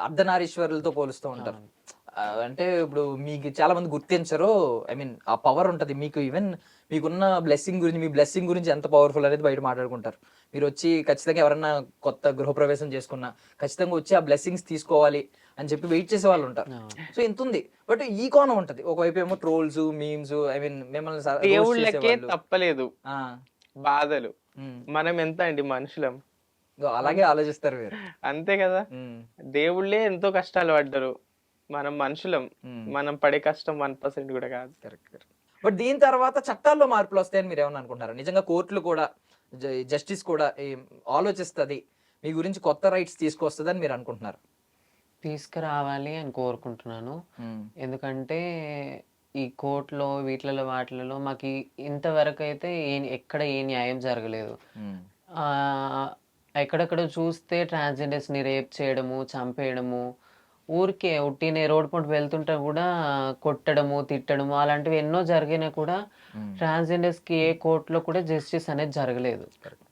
అర్ధనారీశ్వరులతో పోలుస్తూ ఉంటారు. అవును. అంటే ఇప్పుడు మీకు చాలా మంది గుర్తించరు. ఐ మీన్ ఆ పవర్ ఉంటది. మీకు ఈవెన్ మీకున్న బ్లెస్సింగ్ గురించి, మీ బ్లెస్సింగ్ గురించి ఎంత పవర్‌ఫుల్ అనేది బయట మాట్లాడుకుంటారు. మీరొచ్చి ఖచ్చితంగా ఎవరన్నా కొత్త గృహప్రవేశం చేసుకున్నా, ఖచ్చితంగా వచ్చి ఆ బ్లెస్సింగ్స్ తీసుకోవాలి అని చెప్పి వెయిట్ చేసేవాళ్ళుంటారు. అవును. సో ఇంతుంది. బట్ ఈ కోణం ఉంటది. ఒకవైపేమో ట్రోల్స్, మీమ్స్ ఐ మీన్ మిమ్మల్ని రోస్ట్ దేవుళ్ళకే చేసేవాళ్ళు. తప్పలేదు ఆ! బాధలు. హ్మ్. మనం ఎంత అండి మనుషులం. ఇగో అన్ అలాగే ఆలోచిస్తారు మీరు. అంతే కదా! హ్మ్. దేవుళ్ళే ఎంతో కష్టాలు పడ్డరు. మనం మనుషులం. హ్మ్. మనం పడే కష్టం 1% కూడా కాదు. కరెక్ట్. కరెక్ట్. బట్ దీని తర్వాత చట్టాల్లో మార్పులొస్తాయని మీరేమన్నా అనుకుంటున్నారా? నిజంగా కోర్టులు కూడా జస్టిస్ కూడా ఆలోచిస్తది. మీ గురించి కొత్త రైట్స్ తీసుకొస్తదని మీరనుకుంటున్నారా? తీసుకురావాలి అని కోరుకుంటున్నాను. హ్మ్. ఎందుకంటే ఈ కోర్ట్‌లో వీట్లలో వాటిలలో మాకి ఇంతవరకైతే ఎక్కడ ఏ న్యాయం జరగలేదు. హ్మ్. ఆహ్, ఎక్కడెక్కడో చూస్తే ట్రాన్స్‌జెండర్స్‌ని రేప్ చేయడము, చంపేయడము, ఊరికే ఉట్టినే రోడ్డు పొంటి వెళ్తుంటే గూడా కొట్టడము, తిట్టడము అలాంటివి ఎన్నో జరిగినా కూడా హ్మ్. ట్రాన్స్‌జెండర్స్‌కి ఏ కోర్ట్‌లో కూడా జస్టిస్ అనేది జరగలేదు. కరెక్ట్.